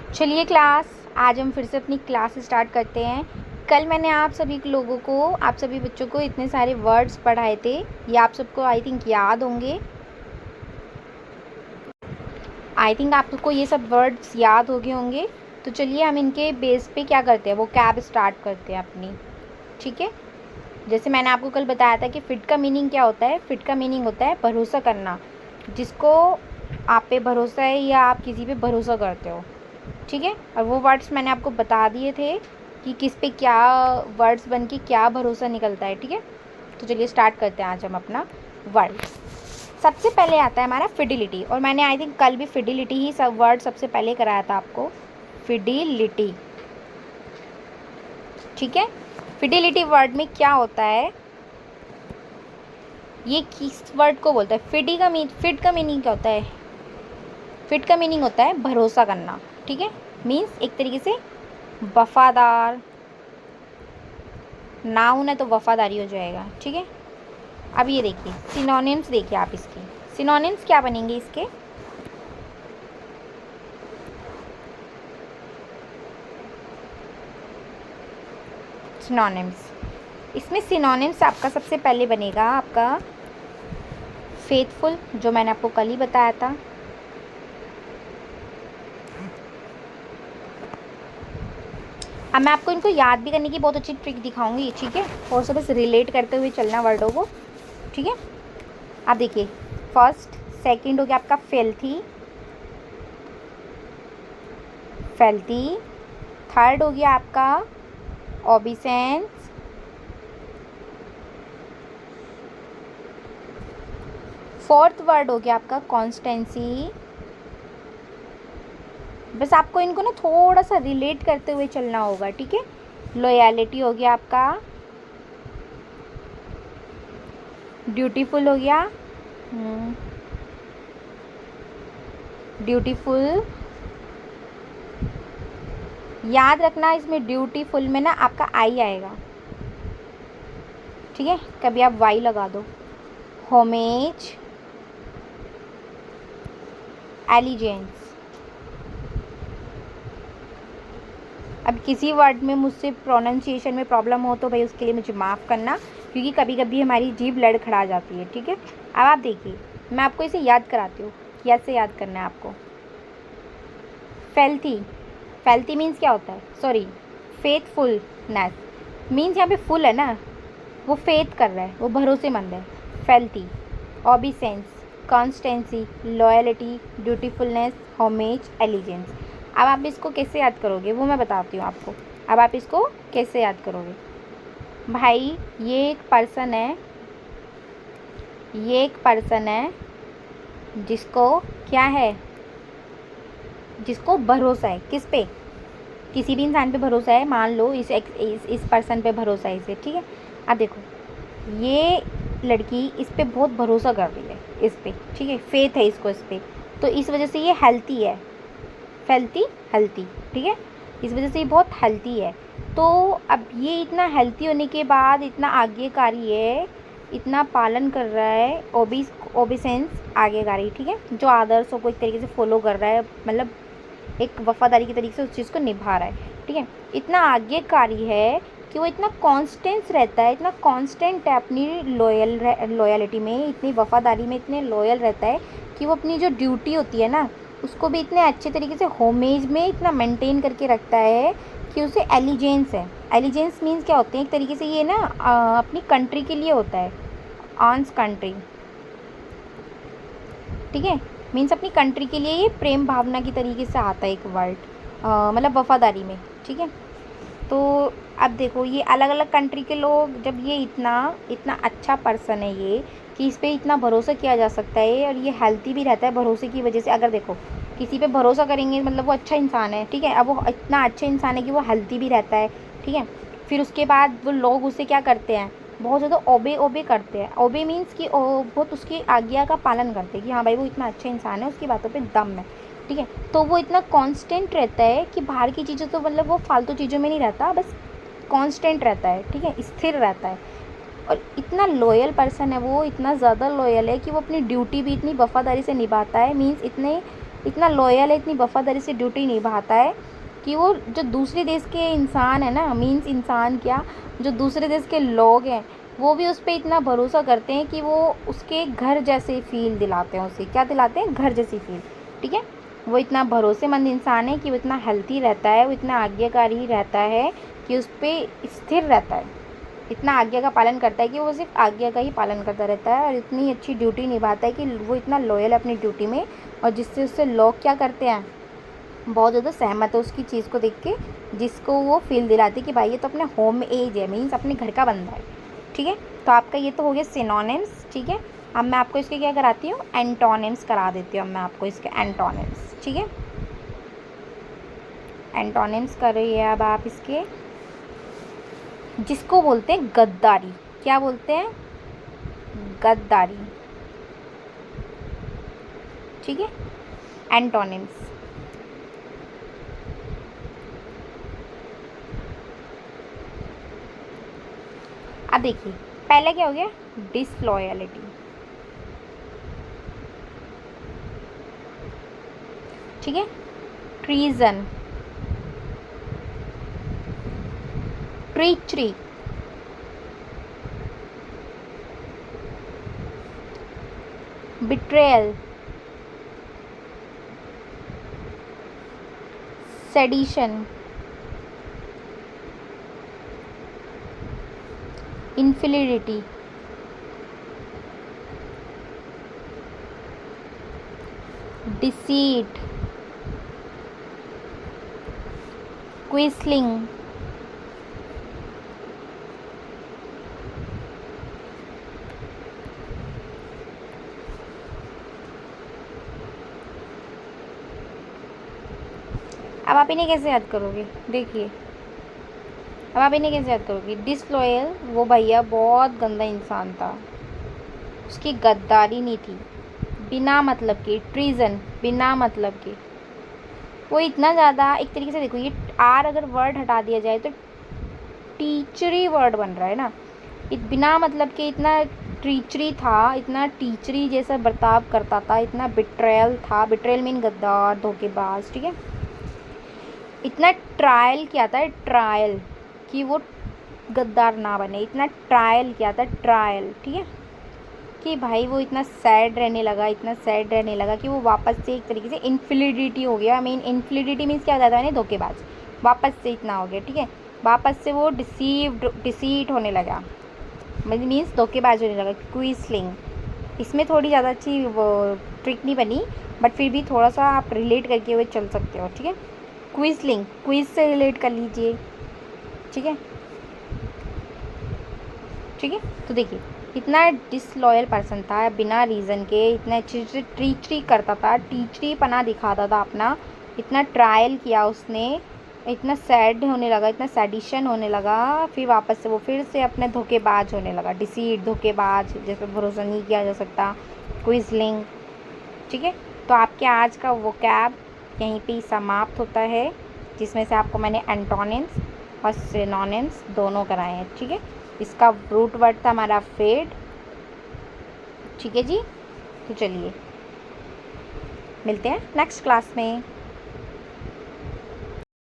चलिए क्लास, आज हम फिर से अपनी क्लास स्टार्ट करते हैं। कल मैंने आप सभी लोगों को, आप सभी बच्चों को इतने सारे वर्ड्स पढ़ाए थे, ये आप सबको आई थिंक याद होंगे। आई थिंक आपको ये सब वर्ड्स याद हो गए होंगे। तो चलिए हम इनके बेस पे क्या करते हैं, वो कैब स्टार्ट करते हैं अपनी। ठीक है, जैसे मैंने आपको कल बताया था कि फ़िट का मीनिंग क्या होता है। फ़िट का मीनिंग होता है भरोसा करना, जिसको आप पे भरोसा है या आप किसी पे भरोसा करते हो। ठीक है, और वो वर्ड्स मैंने आपको बता दिए थे कि किस पे क्या वर्ड्स बन के क्या भरोसा निकलता है। ठीक है, तो चलिए स्टार्ट करते हैं आज हम अपना वर्ड। सबसे पहले आता है हमारा फिडिलिटी, और मैंने आई थिंक कल भी फिडिलिटी ही सब वर्ड सबसे पहले कराया था आपको, फिडिलिटी। ठीक है, फिडिलिटी वर्ड में क्या होता है, ये किस वर्ड को बोलता है। फिट का मीनिंग क्या होता है, फिट का मीनिंग होता है भरोसा करना। ठीक है, मीन्स एक तरीके से वफादार, नाउन है तो वफादारी हो जाएगा। ठीक है, अब ये देखिए सिनोनिम्स, देखिए आप इसके सिनोनिम्स क्या बनेंगे इसके। सिनोनिम्स, इसमें सिनोनिम्स आपका सबसे पहले बनेगा आपका फेथफुल, जो मैंने आपको कल ही बताया था। अब मैं आपको इनको याद भी करने की बहुत अच्छी ट्रिक दिखाऊंगी। ठीक है, और सब बस रिलेट करते हुए चलना वर्डों को। ठीक है, आप देखिए फर्स्ट सेकंड हो गया आपका फेल्थी, फेल्थी। थर्ड हो गया आपका ओबिसेंस। फोर्थ वर्ड हो गया आपका कॉन्स्टेंसी। बस आपको इनको ना थोड़ा सा रिलेट करते हुए चलना होगा। ठीक है, लॉयलिटी हो गया आपका, ड्यूटीफुल हो गया, ड्यूटीफुल। याद रखना इसमें ड्यूटीफुल में ना आपका आई आएगा। ठीक है, कभी आप वाई लगा दो। Homage, allegiance. अब किसी वर्ड में मुझसे प्रोनाउंसिएशन में प्रॉब्लम हो तो भाई उसके लिए मुझे माफ़ करना, क्योंकि कभी कभी हमारी जीभ लड़खड़ा जाती है। ठीक है, अब आप देखिए मैं आपको इसे याद कराती हूँ, कैसे याद करना है आपको। फेल्थी, फेल्थी मीन्स क्या होता है, सॉरी फेथफुलनेस मीन्स यहाँ पे फुल है ना, वो फेथ कर रहा है, वो भरोसेमंद है। फेल्थी, ओबिसेंस, कॉन्स्टेंसी, लॉयलिटी, ड्यूटीफुलनेस, होमेज, एलिजेंस। अब आप इसको कैसे याद करोगे वो मैं बताती हूँ आपको। अब आप इसको कैसे याद करोगे, भाई ये एक पर्सन है, ये एक पर्सन है जिसको क्या है, जिसको भरोसा है। किस पे, किसी भी इंसान पे भरोसा है। मान लो इस पर्सन पे भरोसा है इसे। ठीक है, अब देखो ये लड़की इस पे बहुत भरोसा कर रही है, इस पे। ठीक है, फेथ है इसको इस पे, तो इस वजह से ये हेल्थी है। फेल्थी, हेल्थी। ठीक है, इस वजह से ये बहुत हेल्थी है। तो अब ये इतना हेल्थी होने के बाद इतना आज्ञाकारी है, इतना पालन कर रहा है, ओबिसेंस आज्ञाकारी। ठीक है, जो आदर्शों को एक तरीके से फॉलो कर रहा है, मतलब एक वफादारी की तरीके से उस चीज़ को निभा रहा है। ठीक है, इतना आज्ञाकारी है कि वो इतना कॉन्स्टेंस रहता है, इतना कॉन्स्टेंट है अपनी लॉयलिटी में, इतनी वफादारी में इतने लॉयल रहता है कि वो अपनी जो ड्यूटी होती है ना उसको भी इतने अच्छे तरीके से होमेज में इतना मेंटेन करके रखता है कि उसे एलिजेंस है। एलिजेंस मीन्स क्या होते हैं, एक तरीके से ये ना अपनी कंट्री के लिए होता है, ऑन्स कंट्री। ठीक है, मीन्स अपनी कंट्री के लिए ये प्रेम भावना की तरीके से आता है एक वर्ड, मतलब वफादारी में। ठीक है, तो अब देखो ये अलग अलग कंट्री के लोग, जब ये इतना इतना अच्छा पर्सन है ये कि इस पर इतना भरोसा किया जा सकता है, और ये हेल्थी भी रहता है भरोसे की वजह से। अगर देखो किसी पे भरोसा करेंगे मतलब वो अच्छा इंसान है। ठीक है, अब वो इतना अच्छा इंसान है कि वो हेल्थी भी रहता है। ठीक है, फिर उसके बाद वो लोग उसे क्या करते हैं, बहुत ज़्यादा ओबे करते हैं। ओबे मीन्स कि बहुत उसकी आज्ञा का पालन करते हैं कि हाँ भाई वो इतना अच्छा इंसान है, उसकी बातों पे दम है। ठीक है, तो वो इतना कांस्टेंट रहता है कि बाहर की चीज़ें तो मतलब वो फालतू चीज़ों में नहीं रहता, बस कांस्टेंट रहता है। ठीक है, स्थिर रहता है, और इतना लॉयल पर्सन है वो, इतना ज़्यादा लॉयल है कि वो अपनी ड्यूटी भी इतनी वफादारी से निभाता है। मीन्स इतने इतना लॉयल है, इतनी वफादारी से ड्यूटी निभाता है कि वो जो दूसरे देश के इंसान है ना, मीन्स इंसान क्या, जो दूसरे देश के लोग हैं वो भी उस पर इतना भरोसा करते हैं कि वो उसके घर जैसे फील दिलाते हैं, उसे क्या दिलाते हैं, घर जैसी फील। ठीक है, वो इतना भरोसेमंद इंसान है कि वो इतना हेल्थी रहता है, वो इतना आज्ञाकारी रहता है कि उस पर स्थिर रहता है, इतना आज्ञा का पालन करता है कि वो सिर्फ आज्ञा का ही पालन करता रहता है, और इतनी अच्छी ड्यूटी निभाता है कि वो इतना लॉयल है अपनी ड्यूटी में, और जिससे उससे लोग क्या करते हैं, बहुत ज़्यादा सहमत है उसकी चीज़ को देख के, जिसको वो फील दिलाती है कि भाई ये तो अपने होम में एज है, मीन्स अपने घर का बंदा है। ठीक है, तो आपका ये तो हो गया सिनोनिम्स। ठीक है, अब मैं आपको इसके क्या कराती हूँ, एंटोनिम्स करा देती हूँ। अब मैं आपको इसके एंटोनिम्स, ठीक है, एंटोनिम्स कर रही है अब आप इसके। जिसको बोलते हैं गद्दारी, क्या बोलते हैं, गद्दारी। ठीक है, एंटोनिम्स। अब देखिए पहले क्या हो गया, डिसलॉयलिटी। ठीक है, ट्रीजन, ट्रीचरी, बिट्रेयल, सेडिशन, इनफिdelity, डिसीट, क्विस्लिंग, अब आप इन्हें कैसे याद करोगे, देखिए अब आप इन्हें कैसे याद करोगे। डिसलॉयल, वो भैया बहुत गंदा इंसान था, उसकी गद्दारी नहीं थी, बिना मतलब की, ट्रीजन, बिना मतलब की, वो इतना ज़्यादा, एक तरीके से देखो ये आर अगर वर्ड हटा दिया जाए तो टीचरी वर्ड बन रहा है ना, बिना मतलब के इतना टीचरी था, इतना टीचरी जैसा बर्ताव करता था, इतना बिट्रेयल था, बिट्रेयल मीन गद्दार, धोखेबाज। ठीक है, इतना ट्रायल किया था, ट्रायल, कि वो गद्दार ना बने, इतना ट्रायल किया था, ट्रायल। ठीक है, कि भाई वो इतना सैड रहने लगा, इतना सैड रहने लगा कि वो वापस से एक तरीके से इनफिdelity हो गया। मीन इनफिdelity मीन्स क्या हो जाता है ना, धोखेबाज, वापस से इतना हो गया। ठीक है, वापस से वो डिसीट होने लगा, मीन्स धोखेबाज होने लगा। क्विस्लिंग, इसमें थोड़ी ज़्यादा अच्छी वो ट्रिक नहीं बनी, बट फिर भी थोड़ा सा आप रिलेट करके हुए चल सकते हो। ठीक है, क्विस्लिंग, क्विज से रिलेट कर लीजिए। ठीक है, ठीक है, तो देखिए इतना डिसलॉयल पर्सन था, बिना रीज़न के इतना अच्छे से टीचरी करता था, टीचरी पना दिखाता था अपना, इतना ट्रायल किया उसने, इतना सैड होने लगा, इतना सैडिशन होने लगा, फिर वापस से वो फिर से अपने धोखेबाज होने लगा, डिसीट, धोखेबाज, जिस पर भरोसा नहीं किया जा सकता, क्विज़लिंग। ठीक है, तो आपके आज का वोकैब यहीं पे समाप्त होता है, जिसमें से आपको मैंने एंटोनिम्स और सिनोनिम्स दोनों कराए हैं। ठीक है, इसका रूट वर्ड था हमारा फेड। ठीक है जी, तो चलिए मिलते हैं नेक्स्ट क्लास में।